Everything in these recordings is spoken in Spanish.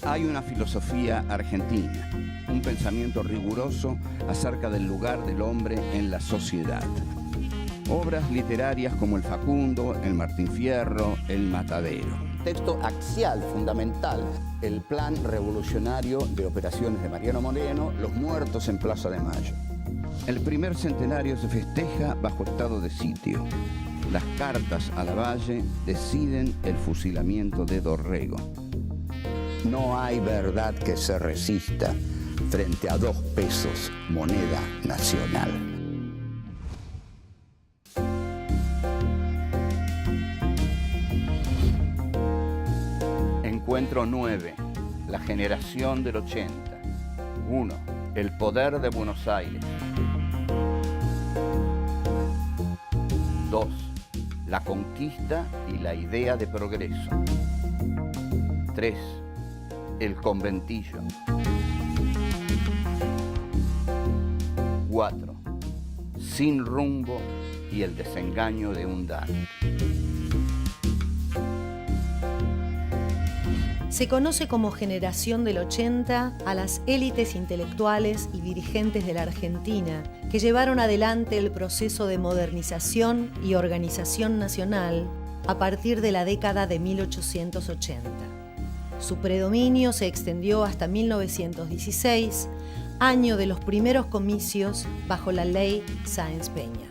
Hay una filosofía argentina, un pensamiento riguroso acerca del lugar del hombre en la sociedad. Obras literarias como El Facundo, El Martín Fierro, El Matadero. Texto axial, fundamental, el plan revolucionario de operaciones de Mariano Moreno, Los muertos en Plaza de Mayo. El primer centenario se festeja bajo estado de sitio. Las cartas a Lavalle deciden el fusilamiento de Dorrego. No hay verdad que se resista frente a 2 pesos, moneda nacional. Encuentro 9. La generación del 80. 1. El poder de Buenos Aires. 2. La conquista y la idea de progreso. 3. El conventillo. 4. Sin rumbo y el desengaño de un dar. Se conoce como generación del 80 a las élites intelectuales y dirigentes de la Argentina que llevaron adelante el proceso de modernización y organización nacional a partir de la década de 1880. Su predominio se extendió hasta 1916, año de los primeros comicios bajo la ley Sáenz Peña.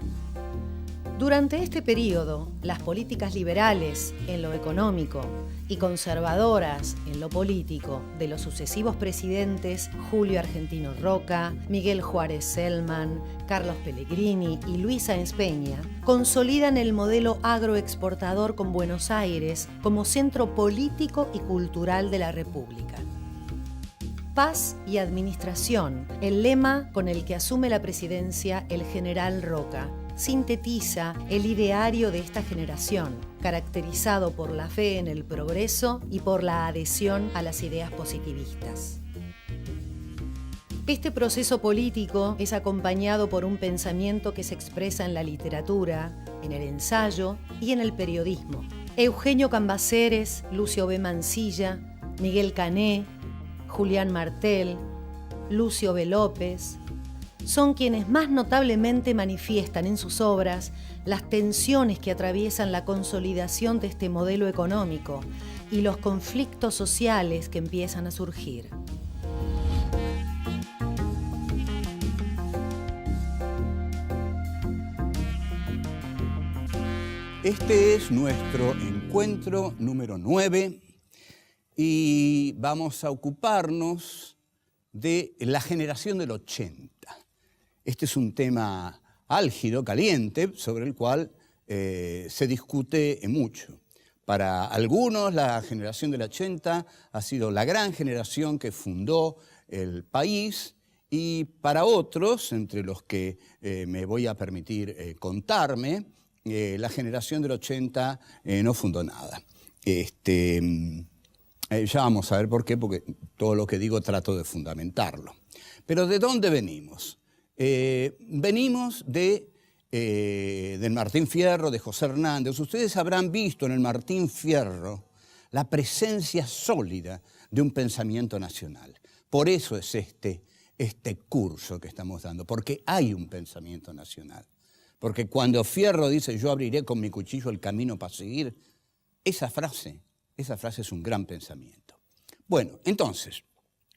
Durante este periodo, las políticas liberales en lo económico y conservadoras en lo político de los sucesivos presidentes Julio Argentino Roca, Miguel Juárez Celman, Carlos Pellegrini y Luis Sáenz Peña consolidan el modelo agroexportador con Buenos Aires como centro político y cultural de la República. Paz y administración, el lema con el que asume la presidencia el general Roca, sintetiza el ideario de esta generación, caracterizado por la fe en el progreso y por la adhesión a las ideas positivistas. Este proceso político es acompañado por un pensamiento que se expresa en la literatura, en el ensayo y en el periodismo. Eugenio Cambaceres, Lucio B. Mansilla, Miguel Cané, Julián Martel, Lucio B. López, son quienes más notablemente manifiestan en sus obras las tensiones que atraviesan la consolidación de este modelo económico y los conflictos sociales que empiezan a surgir. Este es nuestro encuentro número 9 y vamos a ocuparnos de la generación del 80. Este es un tema álgido, caliente, sobre el cual se discute mucho. Para algunos, la generación del 80 ha sido la gran generación que fundó el país, y para otros, entre los que me voy a permitir contarme, la generación del 80 no fundó nada. Ya vamos a ver por qué, porque todo lo que digo trato de fundamentarlo. Pero ¿de dónde venimos? Venimos del Martín Fierro, de José Hernández. Ustedes habrán visto en el Martín Fierro la presencia sólida de un pensamiento nacional. Por eso es este curso que estamos dando, porque hay un pensamiento nacional. Porque cuando Fierro dice yo abriré con mi cuchillo el camino para seguir, esa frase es un gran pensamiento. Bueno, entonces,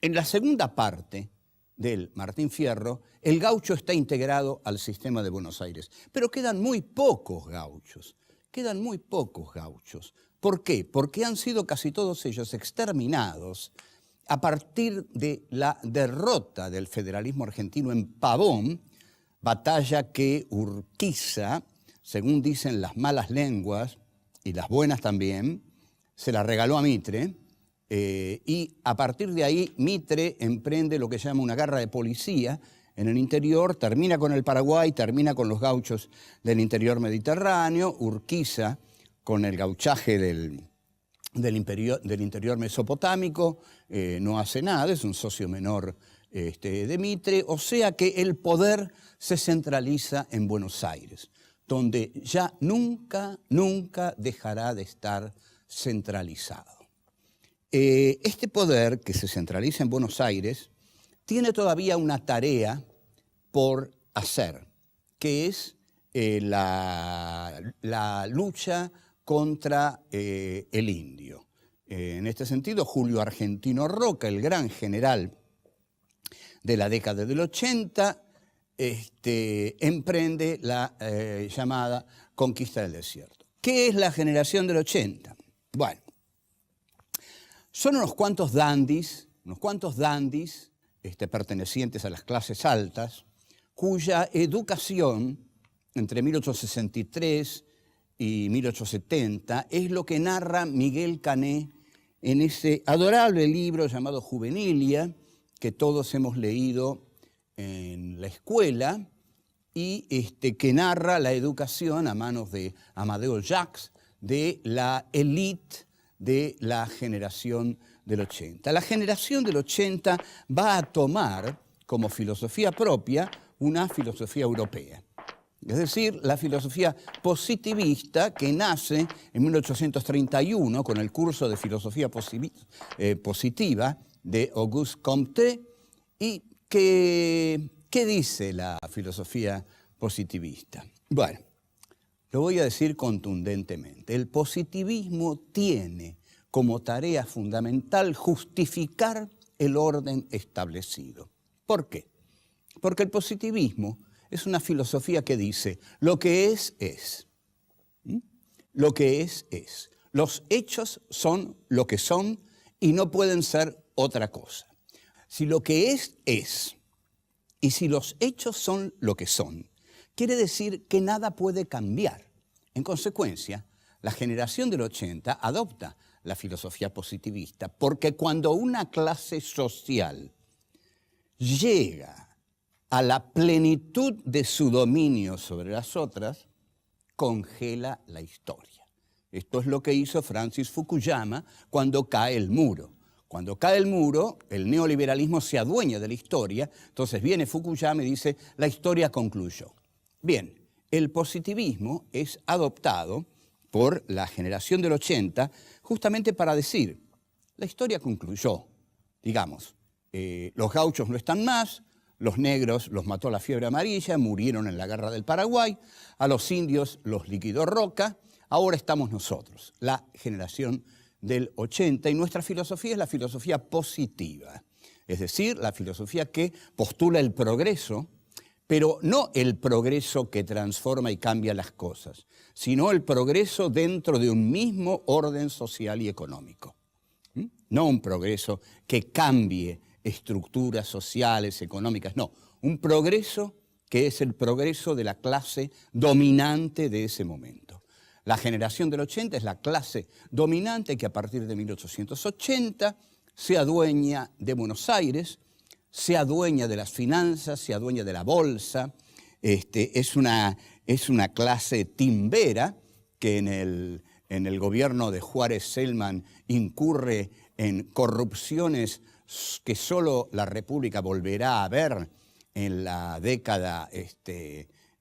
en la segunda parte del Martín Fierro, el gaucho está integrado al sistema de Buenos Aires. Pero quedan muy pocos gauchos. ¿Por qué? Porque han sido casi todos ellos exterminados a partir de la derrota del federalismo argentino en Pavón, batalla que Urquiza, según dicen las malas lenguas y las buenas también, se la regaló a Mitre. Y a partir de ahí Mitre emprende lo que se llama una guerra de policía en el interior, termina con el Paraguay, termina con los gauchos del interior mediterráneo, Urquiza con el gauchaje del interior mesopotámico, no hace nada, es un socio menor de Mitre, o sea que el poder se centraliza en Buenos Aires, donde ya nunca dejará de estar centralizado. Este poder, que se centraliza en Buenos Aires, tiene todavía una tarea por hacer, que es la lucha contra el indio. En este sentido, Julio Argentino Roca, el gran general de la década del 80, emprende la llamada conquista del desierto. ¿Qué es la generación del 80? Bueno, son unos cuantos dandis pertenecientes a las clases altas, cuya educación entre 1863 y 1870 es lo que narra Miguel Cané en ese adorable libro llamado Juvenilia, que todos hemos leído en la escuela, y que narra la educación a manos de Amadeo Jacques de la élite de la generación del 80. La generación del 80 va a tomar como filosofía propia una filosofía europea. Es decir, la filosofía positivista que nace en 1831 con el curso de filosofía positiva de Auguste Comte. ¿Y qué dice la filosofía positivista? Bueno, lo voy a decir contundentemente. El positivismo tiene como tarea fundamental justificar el orden establecido. ¿Por qué? Porque el positivismo es una filosofía que dice, lo que es, es. Lo que es, es. Los hechos son lo que son y no pueden ser otra cosa. Si lo que es, es. Y si los hechos son lo que son, quiere decir que nada puede cambiar. En consecuencia, la generación del 80 adopta la filosofía positivista porque cuando una clase social llega a la plenitud de su dominio sobre las otras, congela la historia. Esto es lo que hizo Francis Fukuyama cuando cae el muro. Cuando cae el muro, el neoliberalismo se adueña de la historia, entonces viene Fukuyama y dice, la historia concluyó. Bien, el positivismo es adoptado por la generación del 80 justamente para decir, la historia concluyó, digamos, los gauchos no están más, los negros los mató la fiebre amarilla, murieron en la guerra del Paraguay, a los indios los liquidó Roca, ahora estamos nosotros, la generación del 80, y nuestra filosofía es la filosofía positiva, es decir, la filosofía que postula el progreso, pero no el progreso que transforma y cambia las cosas, sino el progreso dentro de un mismo orden social y económico. No un progreso que cambie estructuras sociales, económicas, no. Un progreso que es el progreso de la clase dominante de ese momento. La generación del 80 es la clase dominante que a partir de 1880 se adueña de Buenos Aires, se adueña de las finanzas, se adueña de la bolsa. Es una clase timbera que en el gobierno de Juárez Selman incurre en corrupciones que solo la República volverá a ver en la década,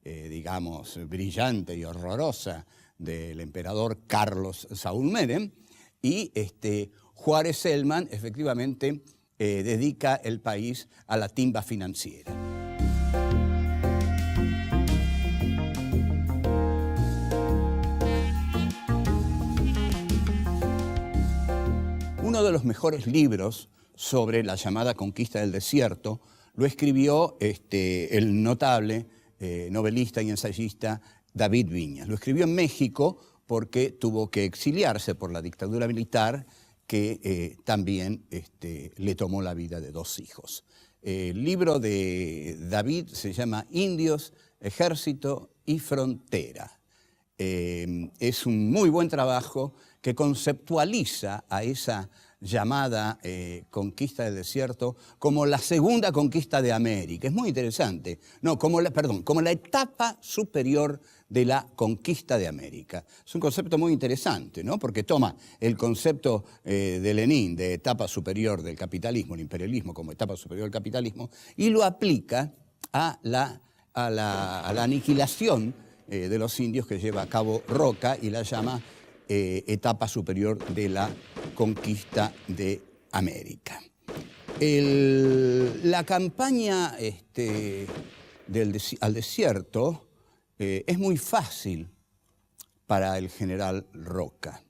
digamos, brillante y horrorosa del emperador Carlos Saúl Menem, y Juárez Selman efectivamente dedica el país a la timba financiera. Uno de los mejores libros sobre la llamada conquista del desierto lo escribió el notable novelista y ensayista David Viñas. Lo escribió en México porque tuvo que exiliarse por la dictadura militar que también le tomó la vida de 2 hijos. El libro de David se llama Indios, Ejército y Frontera. Es un muy buen trabajo que conceptualiza a esa llamada conquista del desierto como la segunda conquista de América. Es muy interesante. No, como la etapa superior de la conquista de América. Es un concepto muy interesante, ¿no? Porque toma el concepto de Lenin de etapa superior del capitalismo, el imperialismo como etapa superior del capitalismo, y lo aplica a la aniquilación de los indios que lleva a cabo Roca y la llama etapa superior de la conquista de América. La campaña al desierto es muy fácil para el general Roca.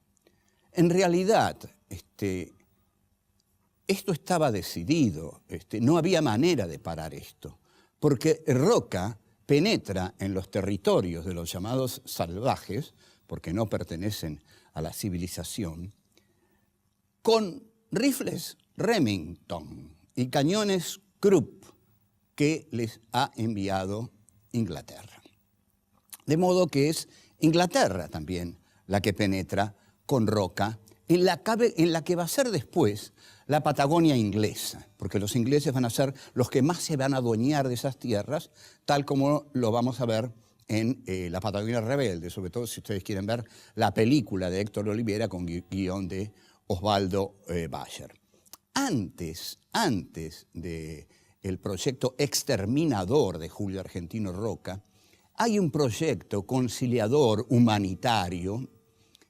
En realidad, esto estaba decidido, no había manera de parar esto, porque Roca penetra en los territorios de los llamados salvajes, porque no pertenecen a la civilización, con rifles Remington y cañones Krupp que les ha enviado Inglaterra. De modo que es Inglaterra también la que penetra con Roca en la que va a ser después la Patagonia inglesa, porque los ingleses van a ser los que más se van a adueñar de esas tierras, tal como lo vamos a ver en La Patagonia Rebelde, sobre todo si ustedes quieren ver la película de Héctor Olivera con guión de Osvaldo Bayer. Antes del proyecto exterminador de Julio Argentino Roca, hay un proyecto conciliador humanitario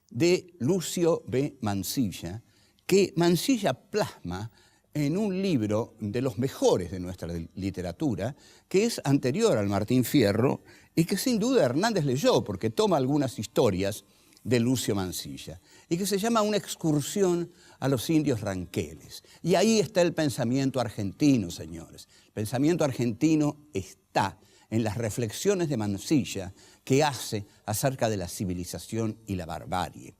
de Lucio B. Mansilla, que Mansilla plasma en un libro de los mejores de nuestra literatura, que es anterior al Martín Fierro y que sin duda Hernández leyó porque toma algunas historias de Lucio Mansilla, y que se llama Una excursión a los indios ranqueles. Y ahí está el pensamiento argentino, señores. El pensamiento argentino está en las reflexiones de Mansilla que hace acerca de la civilización y la barbarie.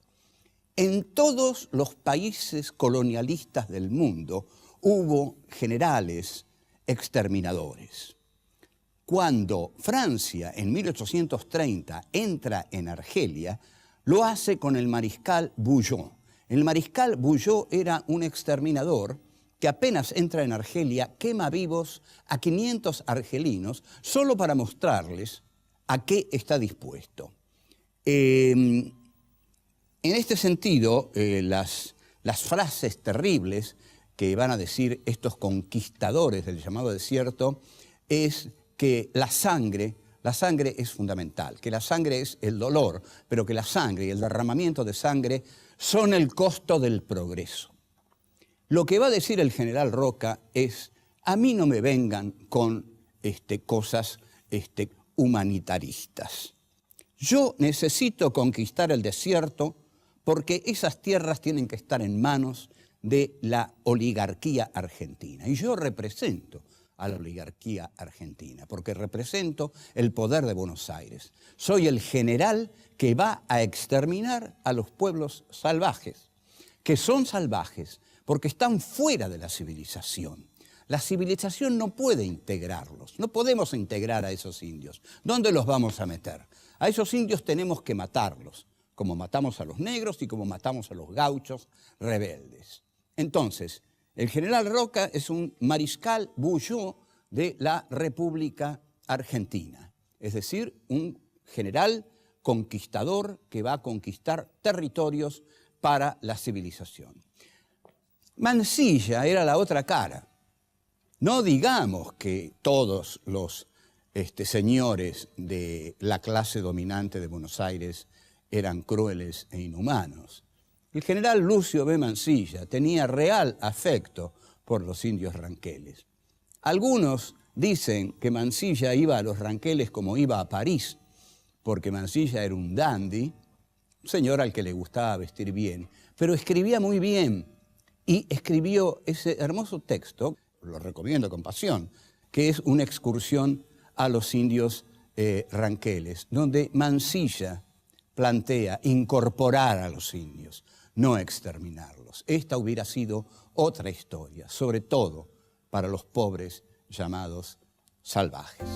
En todos los países colonialistas del mundo hubo generales exterminadores. Cuando Francia, en 1830, entra en Argelia, lo hace con el mariscal Bugeaud. El mariscal Bugeaud era un exterminador que apenas entra en Argelia, quema vivos a 500 argelinos solo para mostrarles a qué está dispuesto. En este sentido, las frases terribles que van a decir estos conquistadores del llamado desierto es que la sangre es fundamental, que la sangre es el dolor, pero que la sangre y el derramamiento de sangre son el costo del progreso. Lo que va a decir el general Roca es: a mí no me vengan con cosas humanitaristas. Yo necesito conquistar el desierto porque esas tierras tienen que estar en manos de la oligarquía argentina. Y yo represento a la oligarquía argentina, porque represento el poder de Buenos Aires. Soy el general que va a exterminar a los pueblos salvajes, que son salvajes porque están fuera de la civilización. La civilización no puede integrarlos, no podemos integrar a esos indios. ¿Dónde los vamos a meter? A esos indios tenemos que matarlos, como matamos a los negros y como matamos a los gauchos rebeldes. Entonces, el general Roca es un mariscal Bugeaud de la República Argentina, es decir, un general conquistador que va a conquistar territorios para la civilización. Mansilla era la otra cara. No digamos que todos los señores de la clase dominante de Buenos Aires eran crueles e inhumanos. El general Lucio B. Mansilla tenía real afecto por los indios ranqueles. Algunos dicen que Mansilla iba a los ranqueles como iba a París, porque Mansilla era un dandy, un señor al que le gustaba vestir bien, pero escribía muy bien y escribió ese hermoso texto, lo recomiendo con pasión, que es Una excursión a los indios ranqueles, donde Mansilla plantea incorporar a los indios, no exterminarlos. Esta hubiera sido otra historia, sobre todo para los pobres llamados salvajes.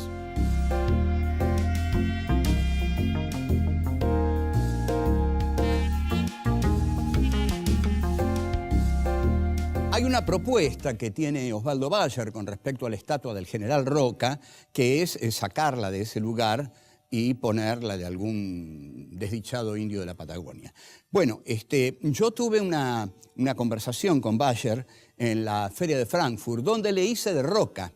Hay una propuesta que tiene Osvaldo Bayer con respecto a la estatua del general Roca, que es sacarla de ese lugar y ponerla de algún desdichado indio de la Patagonia. Bueno, yo tuve una conversación con Bayer en la Feria de Frankfurt, donde le hice de Roca,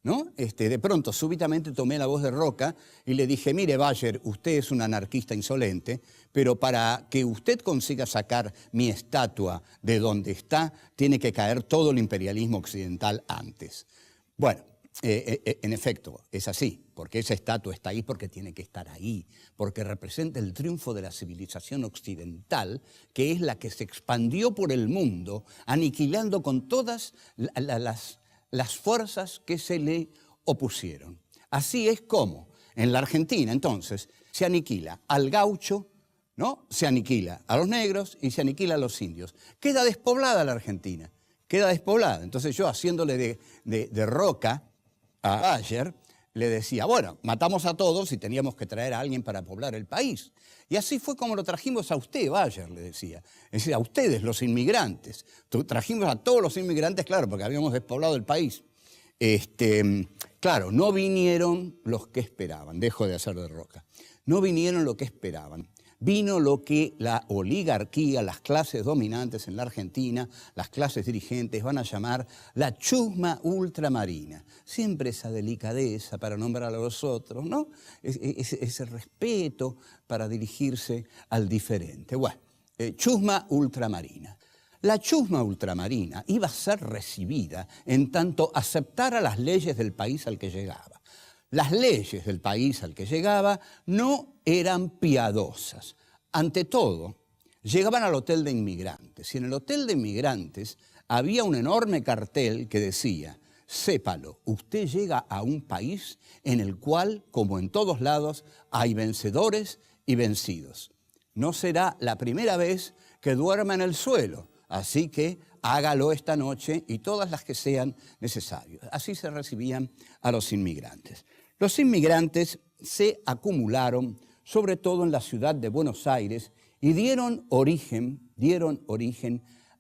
¿no? De pronto, súbitamente tomé la voz de Roca y le dije, mire, Bayer, usted es un anarquista insolente, pero para que usted consiga sacar mi estatua de donde está, tiene que caer todo el imperialismo occidental antes. Bueno, en efecto, es así, porque esa estatua está ahí porque tiene que estar ahí, porque representa el triunfo de la civilización occidental, que es la que se expandió por el mundo, aniquilando con todas las fuerzas que se le opusieron. Así es como en la Argentina, entonces, se aniquila al gaucho, ¿no? Se aniquila a los negros y se aniquila a los indios. Queda despoblada la Argentina, queda despoblada. Entonces yo, haciéndole de Roca a Bayer, le decía, bueno, matamos a todos y teníamos que traer a alguien para poblar el país. Y así fue como lo trajimos a usted, Bayer, le decía. Es decir, a ustedes, los inmigrantes. Trajimos a todos los inmigrantes, claro, porque habíamos despoblado el país. Claro, no vinieron los que esperaban, dejo de hacer de Roca. No vinieron lo que esperaban. Vino lo que la oligarquía, las clases dominantes en la Argentina, las clases dirigentes van a llamar la chusma ultramarina. Siempre esa delicadeza para nombrar a los otros, ¿no? Ese respeto para dirigirse al diferente. Bueno, chusma ultramarina. La chusma ultramarina iba a ser recibida en tanto aceptara las leyes del país al que llegaba. Las leyes del país al que llegaba no eran piadosas. Ante todo, llegaban al hotel de inmigrantes y en el hotel de inmigrantes había un enorme cartel que decía, sépalo, usted llega a un país en el cual, como en todos lados, hay vencedores y vencidos. No será la primera vez que duerma en el suelo, así que hágalo esta noche y todas las que sean necesarias. Así se recibían a los inmigrantes. Los inmigrantes se acumularon, sobre todo en la ciudad de Buenos Aires, y dieron origen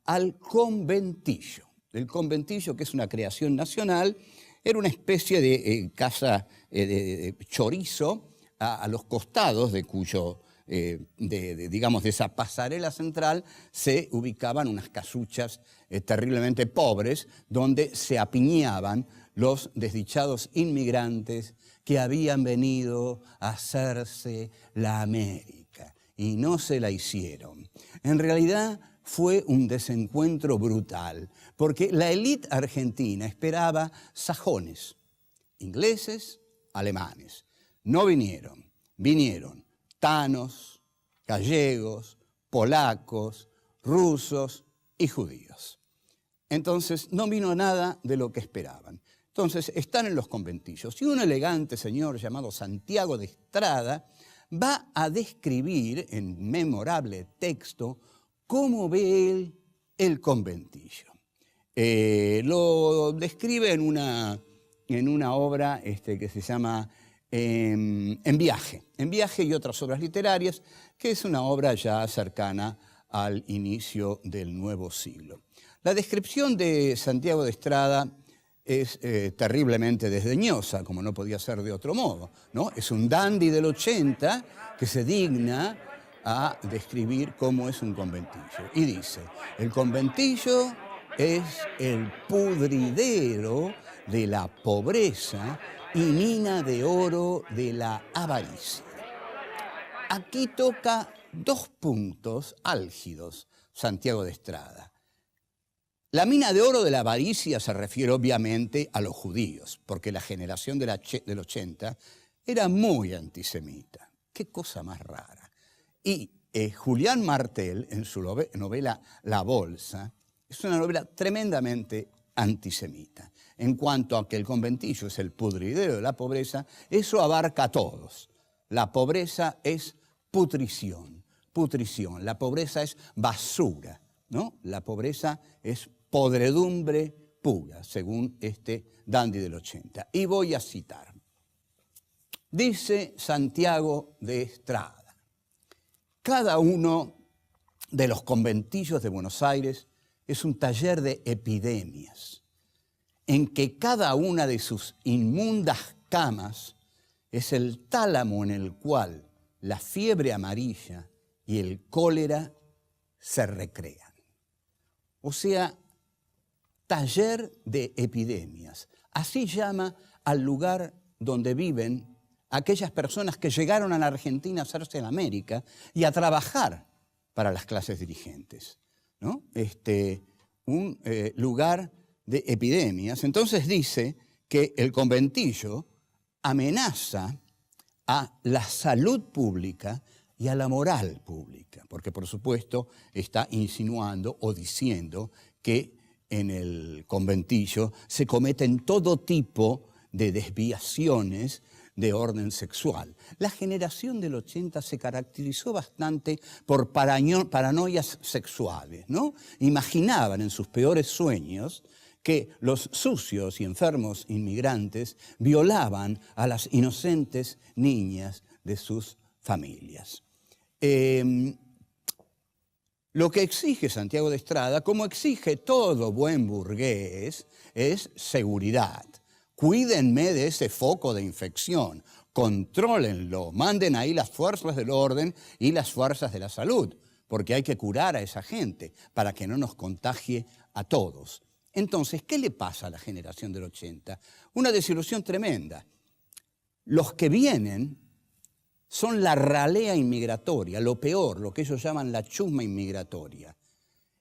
al conventillo. El conventillo, que es una creación nacional, era una especie de casa de chorizo a los costados de cuyo, digamos, de esa pasarela central se ubicaban unas casuchas terriblemente pobres donde se apiñaban los desdichados inmigrantes que habían venido a hacerse la América y no se la hicieron. En realidad fue un desencuentro brutal, porque la élite argentina esperaba sajones, ingleses, alemanes. No vinieron, vinieron tanos, gallegos, polacos, rusos y judíos. Entonces no vino nada de lo que esperaban. Entonces están en los conventillos y un elegante señor llamado Santiago de Estrada va a describir en memorable texto cómo ve él el conventillo. Lo describe en una obra que se llama En viaje y otras obras literarias, que es una obra ya cercana al inicio del nuevo siglo. La descripción de Santiago de Estrada es terriblemente desdeñosa, como no podía ser de otro modo, ¿no? Es un dandy del 80 que se digna a describir cómo es un conventillo. Y dice, el conventillo es el pudridero de la pobreza y mina de oro de la avaricia. Aquí toca dos puntos álgidos Santiago de Estrada. La mina de oro de la avaricia se refiere obviamente a los judíos, porque la generación del 80 era muy antisemita. Qué cosa más rara. Y Julián Martel, en su novela La Bolsa, es una novela tremendamente antisemita. En cuanto a que el conventillo es el pudridero de la pobreza, eso abarca a todos. La pobreza es putrición. La pobreza es basura, ¿no? La pobreza es podredumbre pura, según este dandy del 80. Y voy a citar. Dice Santiago de Estrada, cada uno de los conventillos de Buenos Aires es un taller de epidemias, en que cada una de sus inmundas camas es el tálamo en el cual la fiebre amarilla y el cólera se recrean. O sea, taller de epidemias. Así llama al lugar donde viven aquellas personas que llegaron a la Argentina a hacerse en América y a trabajar para las clases dirigentes, ¿no? Un lugar de epidemias. Entonces dice que el conventillo amenaza a la salud pública y a la moral pública, porque por supuesto está insinuando o diciendo que en el conventillo se cometen todo tipo de desviaciones de orden sexual. La generación del 80 se caracterizó bastante por paranoias sexuales, ¿no? Imaginaban en sus peores sueños que los sucios y enfermos inmigrantes violaban a las inocentes niñas de sus familias. Lo que exige Santiago de Estrada, como exige todo buen burgués, es seguridad. Cuídenme de ese foco de infección, contrólenlo, manden ahí las fuerzas del orden y las fuerzas de la salud, porque hay que curar a esa gente para que no nos contagie a todos. Entonces, ¿qué le pasa a la generación del 80? Una desilusión tremenda. Los que vienen son la ralea inmigratoria, lo peor, lo que ellos llaman la chusma inmigratoria.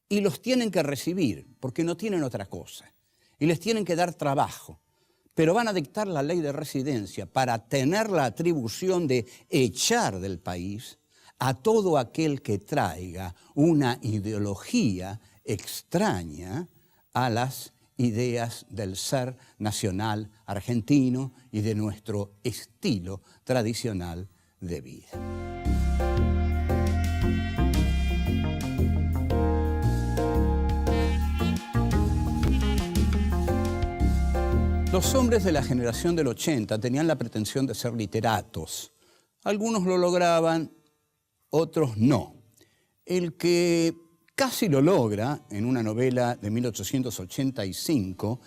Y los tienen que recibir, porque no tienen otra cosa. Y les tienen que dar trabajo. Pero van a dictar la ley de residencia para tener la atribución de echar del país a todo aquel que traiga una ideología extraña a las ideas del ser nacional argentino y de nuestro estilo tradicional de vida. Los hombres de la generación del 80 tenían la pretensión de ser literatos. Algunos lo lograban, otros no. El que casi lo logra en una novela de 1885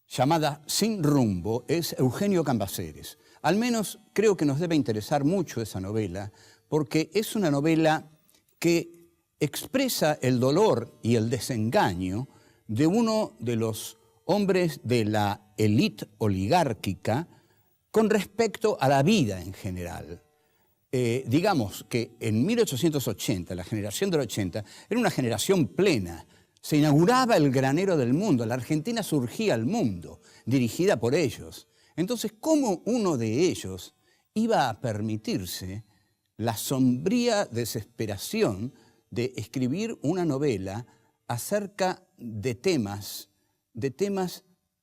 llamada Sin rumbo es Eugenio Cambaceres. Al menos creo que nos debe interesar mucho esa novela porque es una novela que expresa el dolor y el desengaño de uno de los hombres de la élite oligárquica con respecto a la vida en general. Digamos que en 1880, la generación del 80, era una generación plena. Se inauguraba el granero del mundo, la Argentina surgía al mundo, dirigida por ellos. Entonces, ¿cómo uno de ellos iba a permitirse la sombría desesperación de escribir una novela acerca de temas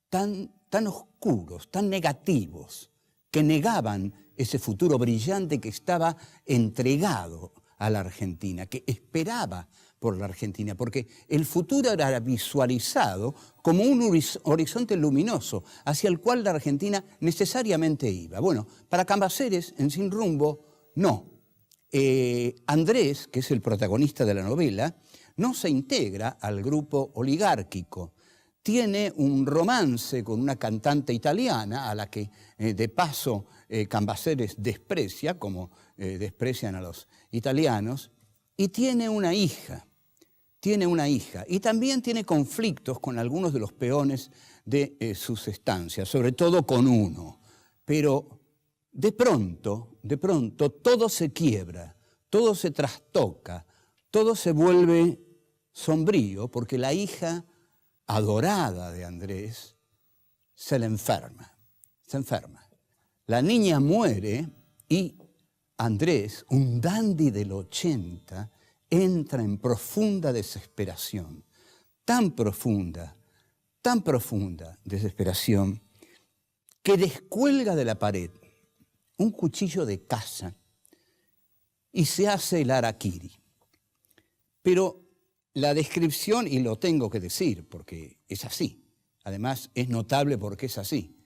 tan oscuros, tan negativos, que negaban ese futuro brillante que estaba entregado a la Argentina, que esperaba por la Argentina, porque el futuro era visualizado como un horizonte luminoso hacia el cual la Argentina necesariamente iba. Bueno, para Cambaceres, en Sin rumbo, no. Andrés, que es el protagonista de la novela, no se integra al grupo oligárquico. Tiene un romance con una cantante italiana a la que, de paso, Cambaceres desprecia, como desprecian a los italianos, y tiene una hija. Y también tiene conflictos con algunos de los peones de sus estancias, sobre todo con uno. Pero de pronto, todo se quiebra, todo se trastoca, todo se vuelve sombrío, porque la hija adorada de Andrés se enferma. La niña muere y Andrés, un dandy del 80, entra en profunda desesperación, tan profunda desesperación, que descuelga de la pared un cuchillo de caza y se hace el harakiri. Pero la descripción, y lo tengo que decir porque es así, además es notable porque es así,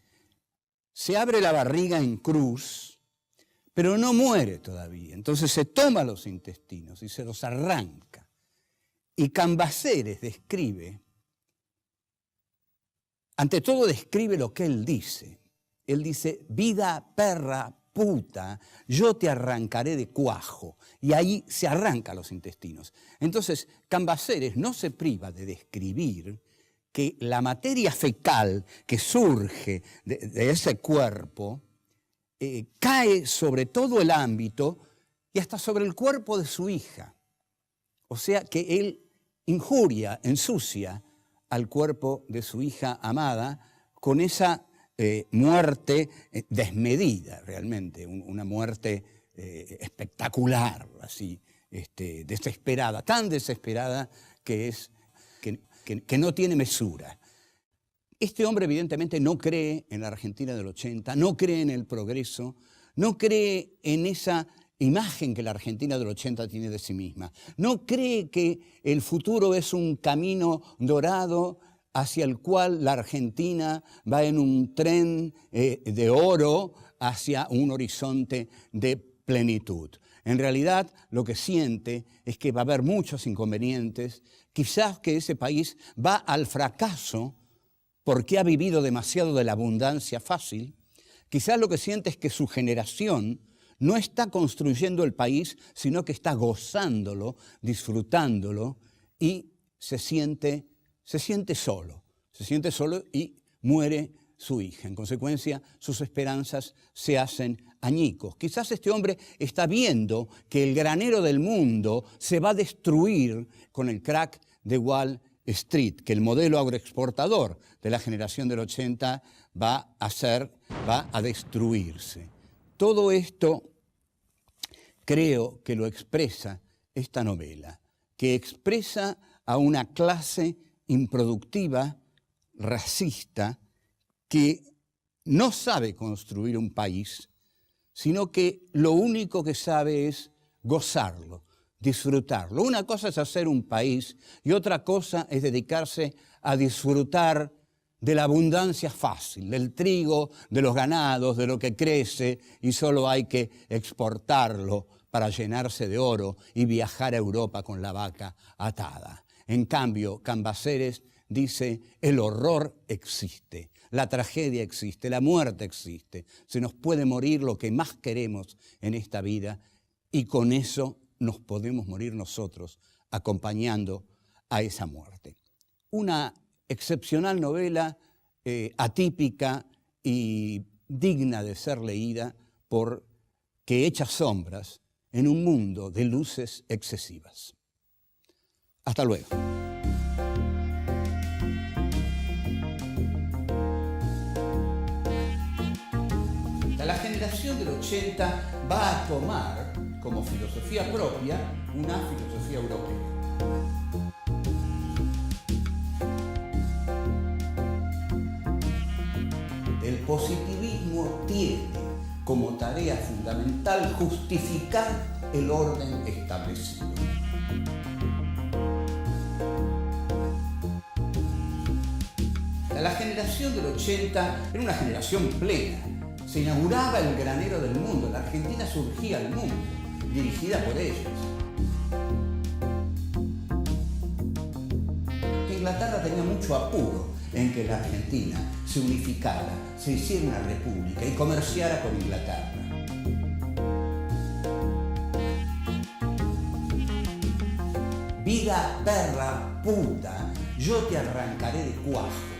se abre la barriga en cruz, pero no muere todavía. Entonces se toma los intestinos y se los arranca. Y Cambaceres describe, ante todo describe lo que él dice. Él dice, vida, perra, puta, yo te arrancaré de cuajo. Y ahí se arrancan los intestinos. Entonces Cambaceres no se priva de describir que la materia fecal que surge de ese cuerpo cae sobre todo el ámbito y hasta sobre el cuerpo de su hija. O sea que él injuria, ensucia al cuerpo de su hija amada con esa muerte desmedida, realmente, una muerte espectacular, así, desesperada, tan desesperada que no tiene mesura. Este hombre evidentemente no cree en la Argentina del 80, no cree en el progreso, no cree en esa imagen que la Argentina del 80 tiene de sí misma. No cree que el futuro es un camino dorado hacia el cual la Argentina va en un tren de oro hacia un horizonte de plenitud. En realidad, lo que siente es que va a haber muchos inconvenientes, quizás que ese país va al fracaso porque ha vivido demasiado de la abundancia fácil. Quizás lo que siente es que su generación no está construyendo el país, sino que está gozándolo, disfrutándolo, y se siente solo y muere su hija. En consecuencia, sus esperanzas se hacen añicos. Quizás este hombre está viendo que el granero del mundo se va a destruir con el crack de Wall Street, que el modelo agroexportador de la generación del 80 va a destruirse. Todo esto creo que lo expresa esta novela, que expresa a una clase improductiva, racista, que no sabe construir un país, sino que lo único que sabe es gozarlo, disfrutarlo. Una cosa es hacer un país y otra cosa es dedicarse a disfrutar de la abundancia fácil, del trigo, de los ganados, de lo que crece y solo hay que exportarlo para llenarse de oro y viajar a Europa con la vaca atada. En cambio, Cambaceres dice, el horror existe, la tragedia existe, la muerte existe. Se nos puede morir lo que más queremos en esta vida y con eso nos podemos morir nosotros acompañando a esa muerte. Una excepcional novela, atípica y digna de ser leída porque echa sombras en un mundo de luces excesivas. Hasta luego. La generación del 80 va a tomar como filosofía propia una filosofía europea. El positivismo tiene como tarea fundamental justificar el orden establecido. La generación del 80 era una generación plena. Se inauguraba el granero del mundo. La Argentina surgía al mundo, dirigida por ellos. Inglaterra tenía mucho apuro en que la Argentina se unificara, se hiciera una república y comerciara con Inglaterra. Vida, perra, puta, yo te arrancaré de cuajo.